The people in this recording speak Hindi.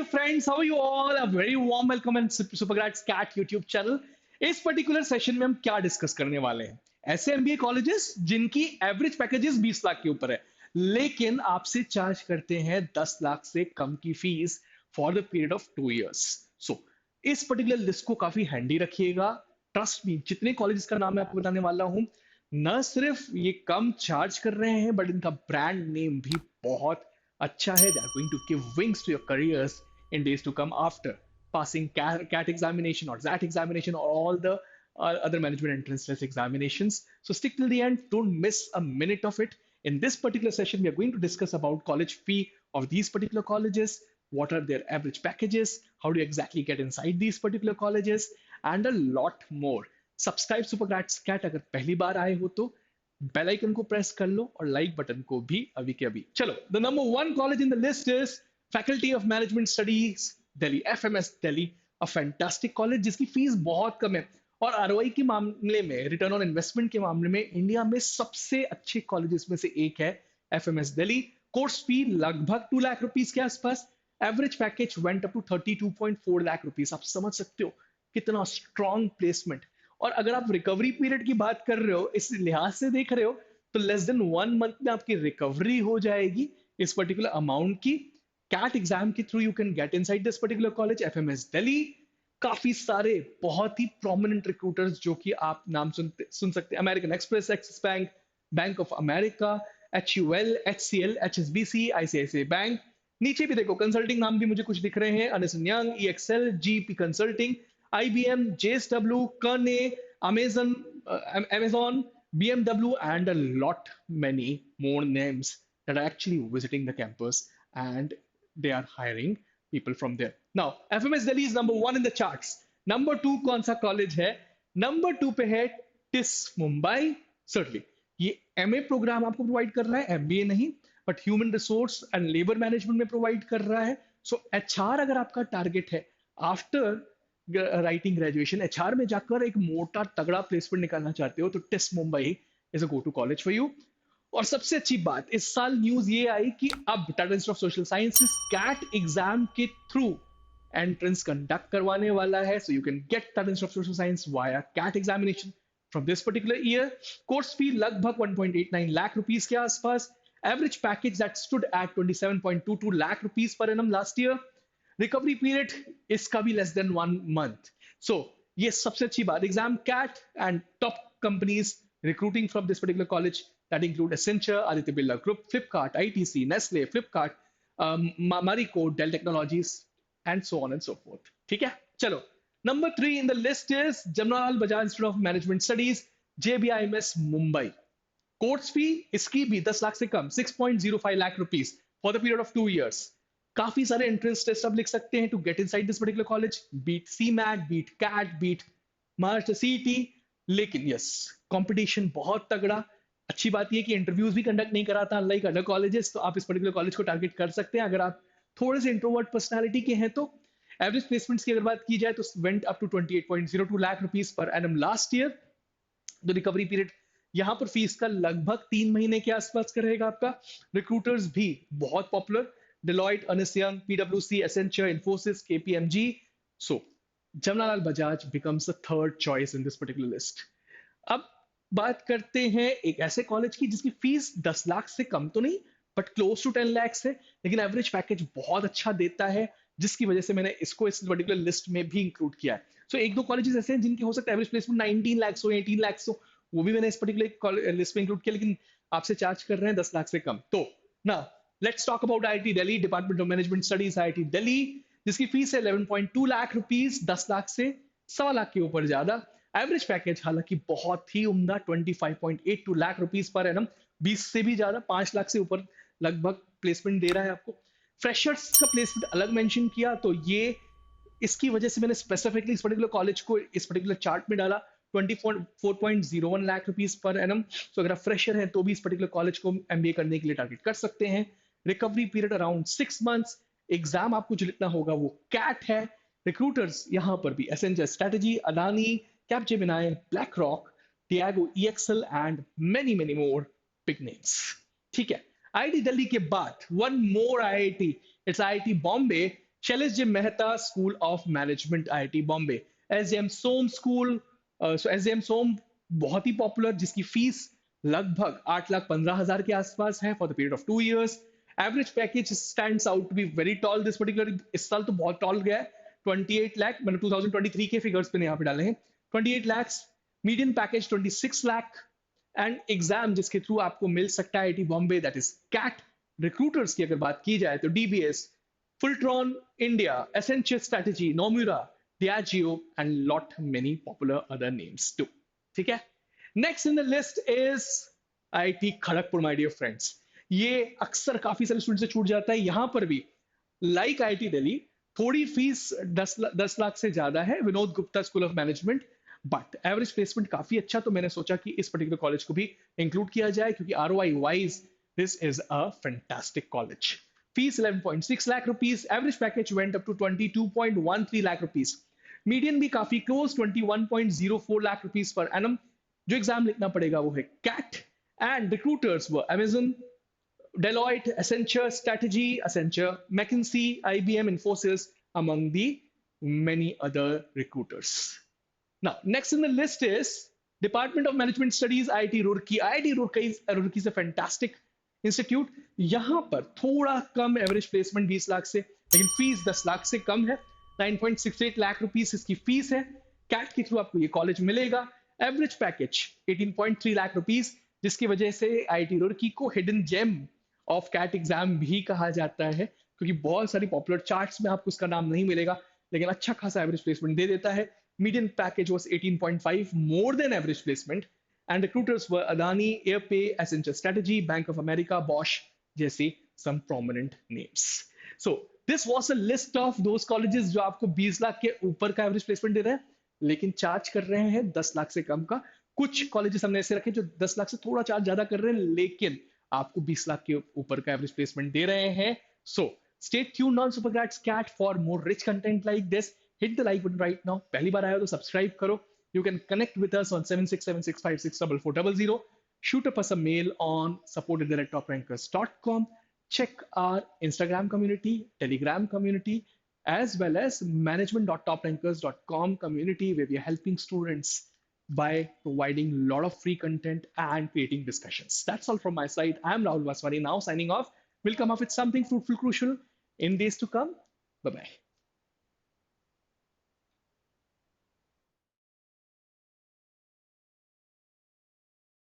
dear friends, how are you all? A very warm welcome and Supergrads Cat YouTube channel. इस पर्टिकुलर सेशन में हम क्या डिस्कस करने वाले हैं? ऐसे एमबीए कॉलेजेस जिनकी एवरेज पैकेजेस 20 लाख के ऊपर है, लेकिन आपसे चार्ज करते हैं 10 लाख से कम की fees for the period of 2 years. सो इस पर्टिकुलर लिस्ट को काफी हैंडी रखिएगा. ट्रस्ट मी, जितने कॉलेजेस का नाम मैं आपको बताने वाला हूँ, न सिर्फ ये कम चार्ज कर रहे हैं, बट इनका ब्रांड नेम भी बहुत अच्छा है. They are going to give wings to your careers in days to come after passing CAT examination or XAT examination or all the other management entrance test examinations. So stick till the end. Don't miss a minute of it. In this particular session, we are going to discuss about college fee of these particular colleges, what are their average packages, how do you exactly get inside these particular colleges, and a lot more. Subscribe Supergrads Cat अगर पहली बार आए हो तो बेल आइकन को प्रेस कर लो और लाइक बटन को भी अभी के अभी. चलो, the number 1 college in the list is faculty of management studies Delhi, FMS Delhi. A fantastic college जिसकी फीस बहुत कम है और आरओआई के मामले में, रिटर्न ऑन इन्वेस्टमेंट के मामले में इंडिया में सबसे अच्छे कॉलेजेस में से एक है एफएमएस दिल्ली. कोर्स फी लगभग 2 लाख रुपीस के आसपास. Average package went up to 32.4 lakh rupees. आप समझ सकते हो कितना स्ट्रॉन्ग प्लेसमेंट. और अगर आप रिकवरी पीरियड की बात कर रहे हो, इस लिहाज से देख रहे हो, तो लेस देन 1 मंथ में आपकी रिकवरी हो जाएगी इस पर्टिकुलर अमाउंट की. कैट एग्जाम के through you can gate inside this particular college FMS Delhi. काफी सारे बहुत ही प्रोमिनेंट रिक्रूटर्स जो कि आप नाम सुन सकते हैं: American express, axis bank, bank of America, HUL, HCL, HSBC, ICICI bank. नीचे भी देखो, कंसल्टिंग नाम भी मुझे कुछ दिख रहे हैं: Ernst and Young, EXL, GP consulting, IBM, JSW, Kearney, Amazon, BMW, and a lot many more names that are actually visiting the campus and they are hiring people from there. Now, FMS Delhi is number 1 in the charts. Number 2 कौन सा कॉलेज है? नंबर 2 पे है टिस मुंबई. सर्टली ये MA प्रोग्राम आपको प्रोवाइड कर रहा है, MBA नहीं, but human resource and labour management में प्रोवाइड कर रहा है. सो HR अगर आपका टारगेट है, आफ्टर राइटिंग ग्रेजुएशन एचआर में जाकर एक मोटा तगड़ा प्लेसमेंट निकालना चाहते हो, तो TISS Mumbai is a go to college for you. और सबसे अच्छी बात, इस साल न्यूज ये आई कि अब Tata institute of social sciences CAT exam के थ्रू एंट्रेंस कंडक्ट करवाने वाला है. So you can get Tata institute of social science via CAT examination from this particular year. Course fee लगभग 1.89 लाख रुपीस के आसपास. Average package that stood at 27.22 lakh rupees per annum last year. Recovery period इसका भी लेस देन 1 मंथ. सो ये सबसे अच्छी बात. Exam CAT and top companies recruiting from this particular college that include Accenture, Aditya Birla group, Flipkart, ITC, Nestle, Flipkart, Marico, Dell technologies and so on and so forth. ठीक है, चलो. Number 3 in the list is Jamnalal Bajaj institute of management studies, JBIMS Mumbai. Course fee इसकी भी 10 लाख से कम, 6.05 lakh rupees for the period of 2 years. काफी सारे एंट्रेंस टेस्ट आप लिख सकते हैं to get inside this particular college, beat CMAT, beat CAT, beat Maharashtra CET. लेकिन यस, कंपटीशन बहुत तगड़ा. अच्छी बात यह कि इंटरव्यूज भी कंडक्ट नहीं कराता अनलाइक अदर कॉलेजेस, तो आप इस पर्टिकुलर कॉलेज को टारगेट कर सकते हैं. अगर आप थोड़े से इंट्रोवर्ट पर्सनालिटी के हैं तो एवरेज प्लेसमेंट्स की अगर बात की जाए तो went up to 28.02 lakh rupees per annum last year. The recovery period यहां पर फीस का लगभग 3 महीने के आसपास का रहेगा आपका. रिक्रूटर्स भी बहुत popular: Deloitte, Ernst Young, PwC, Accenture, Infosys, KPMG. So, Jamnalal Bajaj becomes the third choice in this particular list. अब बात करते हैं एक ऐसे कॉलेज की जिसकी फीस 10 लाख से कम तो नहीं, बट क्लोज टू 10 लाख है, लेकिन एवरेज पैकेज बहुत अच्छा देता है, जिसकी वजह से मैंने इसको इस पर्टिकुलर लिस्ट में भी इंक्लूड किया है. सो एक दो कॉलेजेस ऐसे हैं जिनके हो सकता है एवरेज प्लेसमेंट 19 लाख हो, 18 लाख हो, वो भी मैंने इस पर्टिकुलर लिस्ट में इंक्लूड किया, लेकिन आपसे चार्ज कर रहे हैं 10 लाख से कम. तो ना, let's talk about IIT Delhi, department of management studies IIT Delhi, जिसकी फीस है 11.2 लाख रुपीस, 10 लाख से 1.25 लाख के ऊपर ज्यादा. एवरेज पैकेज हालांकि बहुत ही उम्दा, 25.82 लाख रुपीस पर एनम, 20 से भी ज्यादा, 5 लाख से ऊपर लगभग प्लेसमेंट दे रहा है आपको. फ्रेशर्स का प्लेसमेंट अलग मेंशन किया, तो ये इसकी वजह से मैंने स्पेसिफिकली इस पर्टिकुलर कॉलेज को इस पर्टिकुलर चार्ट में डाला. 24.01 लाख रुपीस पर एनम. तो अगर आप फ्रेशर हैं तो भी इस पर्टिकुलर कॉलेज को MBA करने के लिए टारगेट कर सकते हैं. Recovery period around 6 months. Exam आपको जो लिखना होगा वो कैट है. रिक्रूटर्स यहां पर भी Accenture, strategy, Adani, Capgemini, BlackRock, टियागो, EXL and many many more big names. ठीक है, IIT दिल्ली के बाद one more IIT, it's IIT Bombay, Shailesh J Mehta school of management IIT Bombay, SJM SOM school, so SJM SOM बहुत ही पॉपुलर, जिसकी फीस लगभग 8,15,000 के आसपास है for the period of 2 years. Average package stands out to be very tall this particular, इस साल तो बहुत टॉल गया है, 28 लाख, मैंने 2023 के फिगर्स पे यहाँ पे डाले हैं, 28 lakhs, median package 26 lakh, and exam जिसके थ्रू आपको मिल सकता है IIT Bombay, that is CAT. Recruiters की अगर बात की जाए तो DBS, Fullerton India, essential strategy, Nomura, Diageo and lot many popular other names too. ठीक है, next in the list is IIT Kharagpur, my dear friends. ये अक्सर काफी सारे स्टूडेंट से छूट जाता है, यहां पर भी लाइक आईआईटी दिल्ली थोड़ी फीस 10 लाख से ज्यादा है, Vinod Gupta school of management, but average placement काफी अच्छा, तो मैंने सोचा कि इस पर्टिकुलर कॉलेज को भी इंक्लूड किया जाए, क्योंकि ROI wise this is a fantastic college. Fees 11.6 lakh rupees, average package went up to 22.13 lakh rupees, median भी काफी close 21.04 lakh rupees per annum. जो एग्जाम लिखना पड़ेगा वो है कैट, एंड रिक्रूटर्स वो Amazon, Deloitte, Accenture Strategy, Accenture, McKinsey, IBM, Infosys, among the many other recruiters. Now, next in the list is Department of Management Studies, IIT Roorkee. IIT Roorkee is a fantastic institute. यहाँ पर थोड़ा कम एवरेज प्लेसमेंट 20 लाख से, लेकिन फीस 10 लाख से कम है, 9.68 लाख रुपीस इसकी फीस है। कैट के थ्रू आपको ये कॉलेज मिलेगा। एवरेज पैकेज 18.3 लाख रुपीस, जिसकी वजह से आईआईटी रुड़की को hidden gem of CAT exam भी कहा जाता है, क्योंकि बहुत सारी पॉपुलर चार्ट्स में आपको उसका नाम नहीं मिलेगा, लेकिन अच्छा खासा एवरेज प्लेसमेंट दे देता है। Median package was 18.5, more than average placement, and recruiters were Adani, Airpay, Accenture Strategy, Bank of America, Bosch, जैसे some prominent names. So this was a list of those colleges जो आपको 20 लाख के ऊपर का एवरेज प्लेसमेंट दे रहे हैं, लेकिन चार्ज कर रहे हैं 10 लाख से कम का। कुछ कॉलेजेस हमने ऐसे रखे जो 10 लाख से थोड़ा चार्ज ज्यादा कर रहे हैं, लेकिन आपको 20 लाख के ऊपर का एवरेज प्लेसमेंट दे रहे हैं। So stay tuned on Supergrad Scat for more rich content like this. Hit the like button right now. पहली बार आए हो तो सब्सक्राइब करो। You can connect with us on 7676564400. Shoot us a mail on support@toprankers.com. Check our Instagram community, Telegram community, as well as management.toprankers.com community, where we are helping students by providing a lot of free content and creating discussions. That's all from my side. I'm Rahul Vaswani now signing off. We'll come up with something fruitful, crucial in days to come. Bye bye.